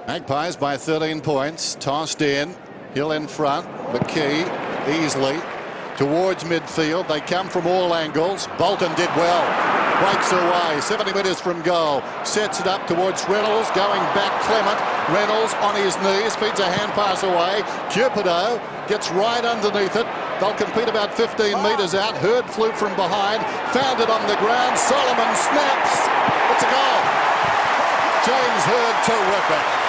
Magpies by 13 points. Tossed in. Hill in front. McKee easily towards midfield. They come from all angles. Bolton did well. Breaks away. 70 metres from goal. Sets it up towards Reynolds. Going back Clement. Reynolds on his knees. Feeds a hand pass away. Cupido gets right underneath it. They'll compete about 15 metres out. Hurd flew from behind. Found it on the ground. Solomon snaps. It's a goal. James Hurd, terrific.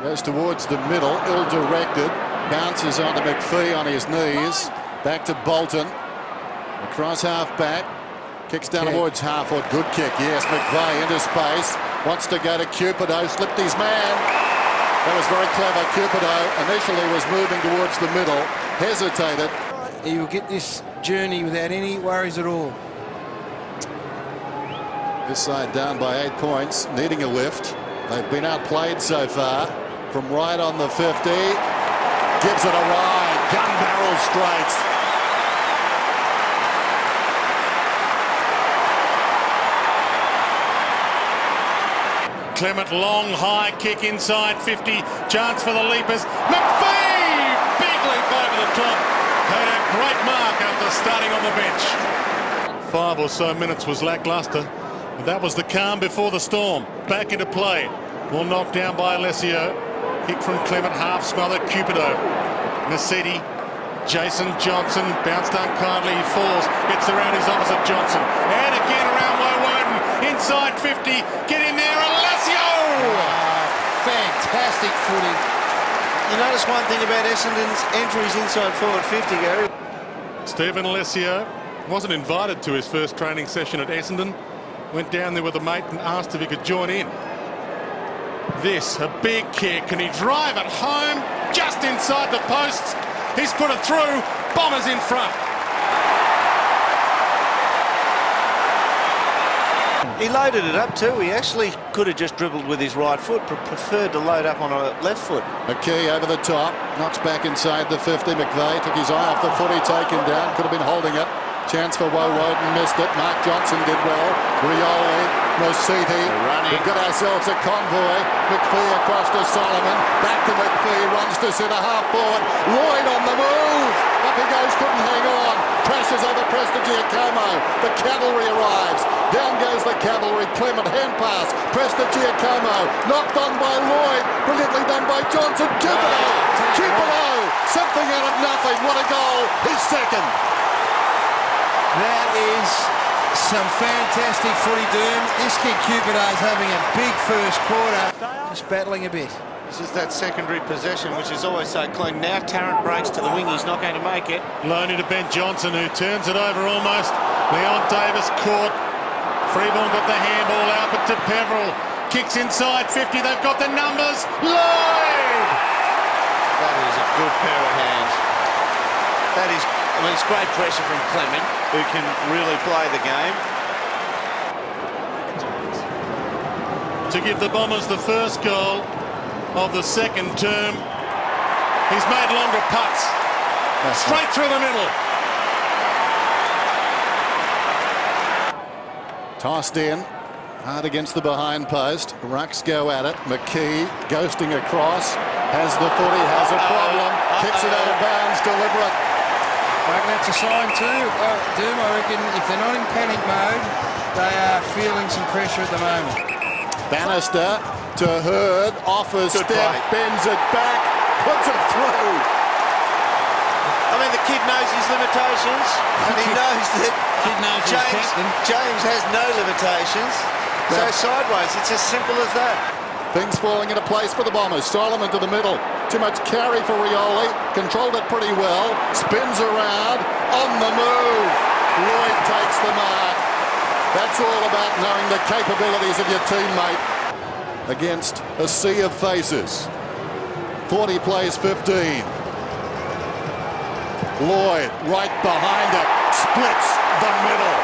Goes towards the middle, ill-directed. Bounces onto McPhee on his knees. Back to Bolton. Across half-back. Kicks down towards half-foot. Good kick, yes. McVeigh into space. Wants to go to Cupido. Slipped his man. That was very clever. Cupido initially was moving towards the middle. Hesitated. He will get this journey without any worries at all. This side down by 8 points. Needing a lift. They've been outplayed so far. From right on the 50, gives it a ride, gun barrel straight. Clement, long, high kick inside 50, chance for the leapers. McPhee, big leap over the top. Had a great mark after starting on the bench. 5 or so minutes was lacklustre. That was the calm before the storm. Back into play. Well knocked down by Alessio. Kick from Clement, half smothered. Cupido. Nasidi. Jason Johnson bounced unkindly. He falls. Gets around his opposite Johnson. And again around Woden. Inside 50. Get in there. Alessio! Fantastic footy. You notice one thing about Essendon's entries inside forward 50, Gary. Stephen Alessio wasn't invited to his first training session at Essendon. Went down there with a mate and asked if he could join in. This, a big kick. Can he drive it home? Just inside the posts. He's put it through. Bombers in front. He loaded it up too. He actually could have just dribbled with his right foot, but preferred to load up on a left foot. McKee over the top. Knocks back inside the 50. McVeigh took his eye off the footy. Taken down. Could have been holding it. Chance for Woden, missed it. Mark Johnson did well. Rioli, Mositi. We've got ourselves a convoy. McPhee across to Solomon. Back to McPhee, runs to centre half forward. Lloyd on the move. Up he goes, couldn't hang on. Crashes over Prestigiacomo. The cavalry arrives. Down goes the cavalry. Clement hand pass. Prestigiacomo knocked on by Lloyd. Brilliantly done by Johnson. Cupido. Something out of nothing. What a goal. He's second. That is some fantastic footy, Doom. This kid Cupido is having a big first quarter. Just battling a bit. This is that secondary possession, which is always so clean. Now Tarrant breaks to the wing. He's not going to make it. Loney to Ben Johnson, who turns it over almost. Leon Davis caught. Freeborn got the handball out, but to Peveril. Kicks inside 50. They've got the numbers. Lloyd! That is a good pair of hands. That is, I mean, it's great pressure from Clement, who can really play the game. To give the Bombers the first goal of the second term. He's made longer putts. Straight through the middle. Tossed in. Hard against the behind post. Rucks go at it. McKee ghosting across. Has the footy, has a problem. Kicks it out of bounds, deliberate. I reckon that's a sign too. Doom, I reckon if they're not in panic mode, they are feeling some pressure at the moment. Bannister to Hurd, offers step, bends it back, puts it through. I mean, the kid knows his limitations, and he knows that James has no limitations. So sideways, it's as simple as that. Things falling into place for the Bombers. Solomon to the middle. Too much carry for Rioli. Controlled it pretty well. Spins around. On the move. Lloyd takes the mark. That's all about knowing the capabilities of your teammate against a sea of faces. 40 plays 15. Lloyd right behind it. Splits the middle.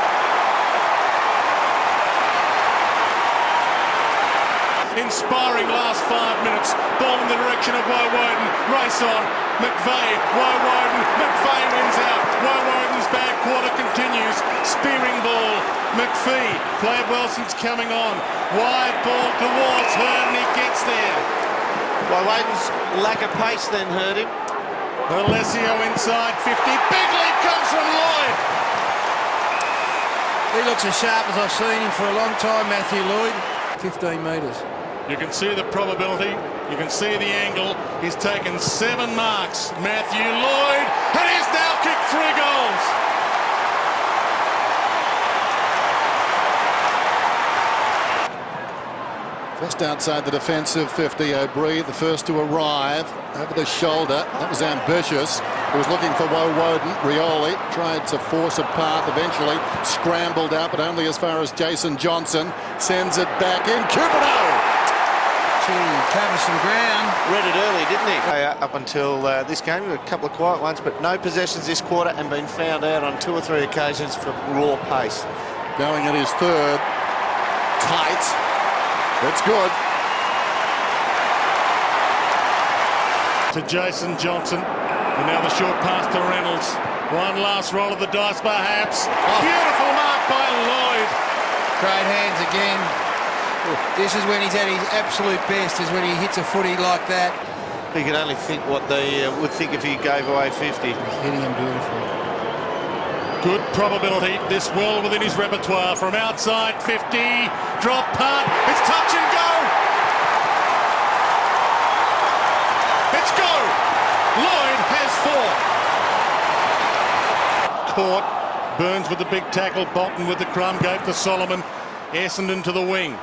inspiring last 5 minutes. Ball in the direction of Woden. Race on. McVeigh, Woden. McVeigh wins out. Woden's bad quarter continues. Spearing ball. McPhee played well since coming on. Wide ball towards Hurd and he gets there. Woden's lack of pace then hurt him. Alessio inside 50. Big lead comes from Lloyd. He looks as sharp as I've seen him for a long time, Matthew Lloyd. 15 metres. You can see the probability. You can see the angle. He's taken 7 marks. Matthew Lloyd, and he's now kicked 3 goals. Just outside the defensive 50, O'Brien, the first to arrive, over the shoulder. That was ambitious. He was looking for Woden. Rioli tried to force a path, eventually scrambled out, but only as far as Jason Johnson. Sends it back in. Cupido! Cover some ground. Read it early, didn't he? Up until this game, a couple of quiet ones, but no possessions this quarter and been found out on 2 or 3 occasions for raw pace. Going at his third. Tight. It's good. To Jason Johnson. And now the short pass to Reynolds. One last roll of the dice perhaps. Beautiful mark by Lloyd. Great hands again. This is when he's at his absolute best, is when he hits a footy like that. You can only think what they would think if he gave away 50. Hitting him beautifully. Good probability. This well within his repertoire. From outside 50. Drop punt. It's touch and go. It's go. Lloyd has 4. Caught. Burns with the big tackle. Bolton with the crumb. Gave to Solomon. Essendon to the wing.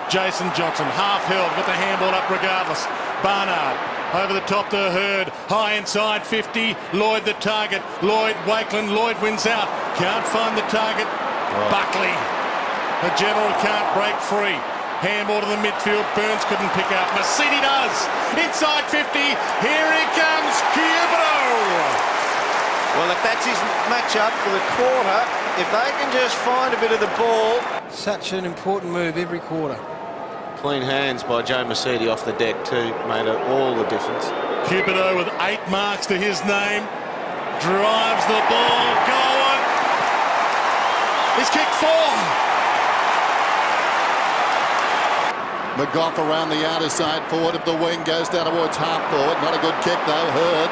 Jason Johnson half held with the handball up regardless. Barnard over the top to Hurd. High inside 50. Lloyd the target. Lloyd, Wakeland. Lloyd wins out. Can't find the target. Buckley. The general can't break free. Handball to the midfield. Burns couldn't pick up. Mercedes does. Inside 50. Here he comes. Cupido. Well, if that's his matchup for the quarter, if they can just find a bit of the ball. Such an important move every quarter. Clean hands by Joe Mercedes off the deck too, made all the difference. Cupido with 8 marks to his name. Drives the ball. Going. He's kicked 4. McGough around the outer side, forward of the wing, goes down towards half forward. Not a good kick though. Hurd.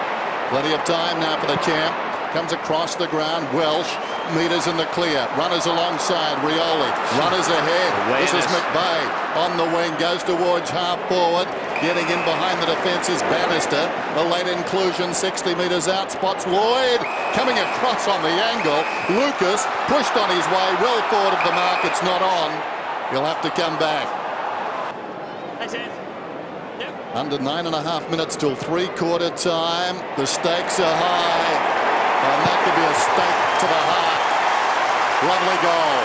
Plenty of time now for the champ. Comes across the ground. Welsh. Meters in the clear. Runners alongside. Rioli. Runners ahead. Awareness. This is McVeigh on the wing. Goes towards half forward. Getting in behind the defence is Bannister. A late inclusion 60 metres out. Spots Lloyd. Coming across on the angle. Lucas pushed on his way. Well forward of the mark. It's not on. He'll have to come back. Under 9.5 minutes till 3/4 time. The stakes are high. And that could be a stake to the heart. Lovely goal.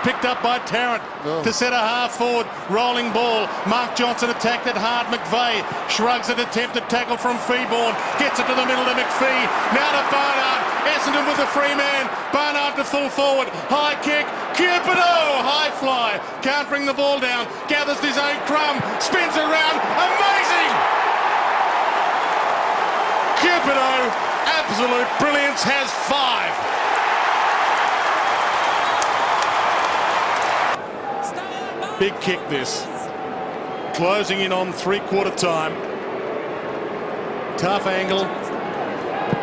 Picked up by Tarrant to set a half forward. Rolling ball. Mark Johnson attacked it hard. McVeigh shrugs an attempted tackle from Feeborn. Gets it to the middle to McPhee. Now to Barnard. Essendon with a free man. Barnard to full forward. High kick. Cupido. High fly. Can't bring the ball down. Gathers his own crumb. Spins around. Amazing. Cupido. Absolute brilliance. Has 5. Big kick this. Closing in on 3/4 time. Tough angle.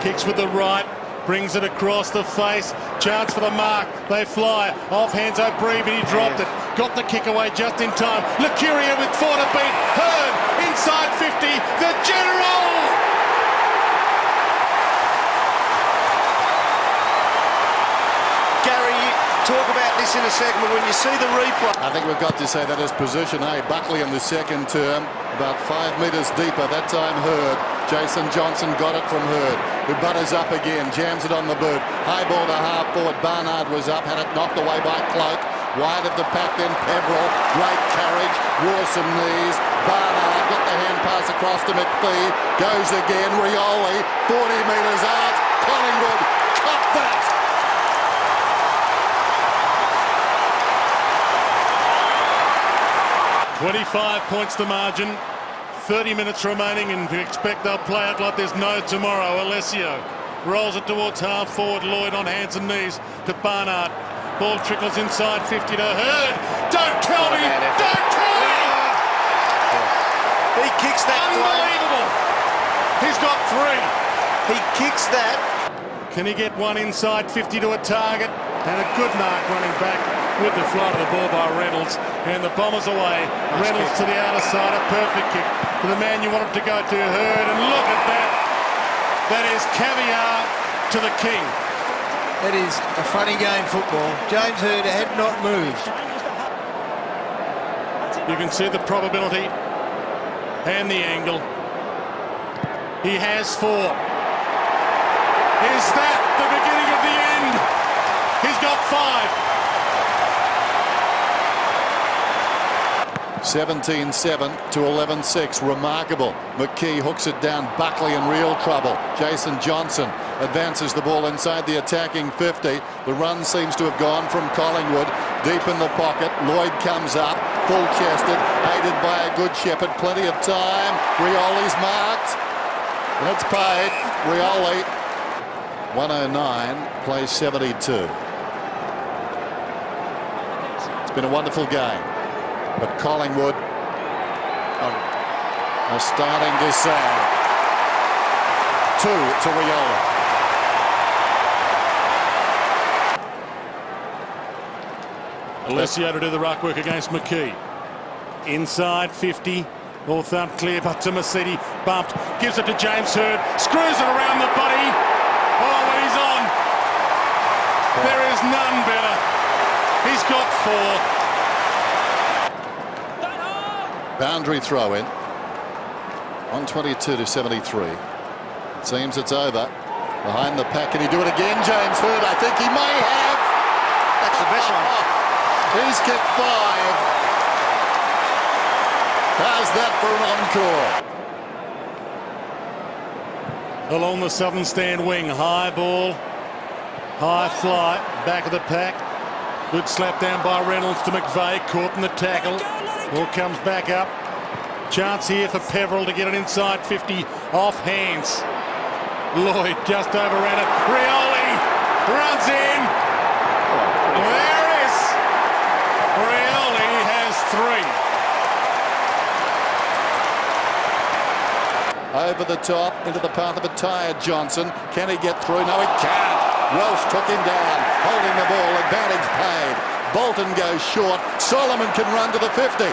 Kicks with the right. Brings it across the face. Chance for the mark. They fly. Off hands O'Brien, but he dropped it. Got the kick away just in time. Lucuria with 4 to beat. Hurd inside 50. The general. Talk about this in a second, but when you see the replay. I think we've got to say that is position A. Buckley in the second term, about 5 metres deeper. That time Hurd. Jason Johnson got it from Hurd, who butters up again, jams it on the boot. High ball to half forward. Barnard was up, had it knocked away by Cloak. Wide of the pack then Peverill. Great carriage, wore some knees. Barnard got the hand pass across to McPhee. Goes again. Rioli, 40 metres out. Collingwood, cut that. 25 points the margin. 30 minutes remaining, and we expect they'll play out like there's no tomorrow. Alessio rolls it towards half forward. Lloyd on hands and knees to Barnard. Ball trickles inside 50 to Hurd. Don't tell me! Don't tell me! He kicks that. Unbelievable! He's got 3. He kicks that. Can he get one inside 50 to a target? And a good mark running back with the flight of the ball by Reynolds. And the Bombers away. Reynolds to the outer side. A perfect kick to the man you want him to go to, Hurd. And look at that. That is caviar to the king. It is a funny game, football. James Hurd had not moved. You can see the probability and the angle. He has 4. Is that the beginning of the end? He's got 5. 17-7 to 11-6. Remarkable. McKee hooks it down. Buckley in real trouble. Jason Johnson advances the ball inside the attacking 50. The run seems to have gone from Collingwood. Deep in the pocket. Lloyd comes up. Full-chested. Aided by a good shepherd. Plenty of time. Rioli's marked. And it's paid. Rioli. 109. Plays 72. It's been a wonderful game. But Collingwood are starting to sag. 2 to Rioli. Alessio to do the ruck work against McKee. Inside 50. Ball thumped clear, but to Mercedes. Bumped. Gives it to James Hurd. Screws it around the body. Oh, he's on. There is none better. He's got 4. Boundary throw in. 122 to 73. Seems it's over. Behind the pack. Can he do it again? James Hurd, I think he may have. That's the best one. He's kicked 5. How's that for an encore? Along the southern stand wing. High ball. High flight. Back of the pack. Good slap down by Reynolds to McVeigh. Caught in the tackle. Ball comes back up. Chance here for Peveril to get it inside 50 off hands. Lloyd just overran it. Rioli runs in. There it is. Rioli has 3. Over the top, into the path of a tired Johnson. Can he get through? No, he can't. Welsh took him down, holding the ball. Advantage paid. Bolton goes short. Solomon can run to the 50.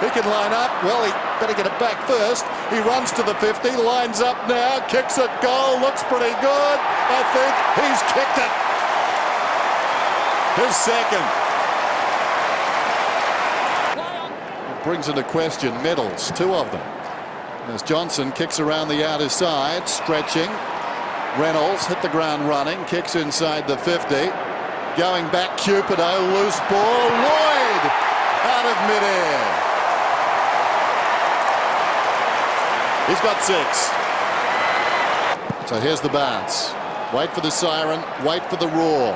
He can line up. Well, he better get it back first. He runs to the 50, lines up now, kicks it, goal, looks pretty good. I think he's kicked it. His second. It brings into question medals, 2 of them. As Johnson kicks around the outer side, stretching. Reynolds hit the ground running, kicks inside the 50. Going back, Cupido, loose ball. Lloyd out of midair. He's got 6. So here's the bounce. Wait for the siren, wait for the roar.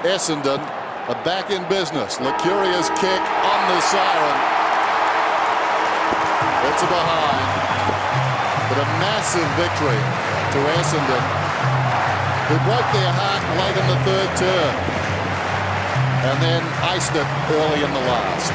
Essendon are back in business. Licuria's kick on the siren. It's a behind. But a massive victory to Essendon, who broke their heart late in the 3rd term and then iced it early in the last.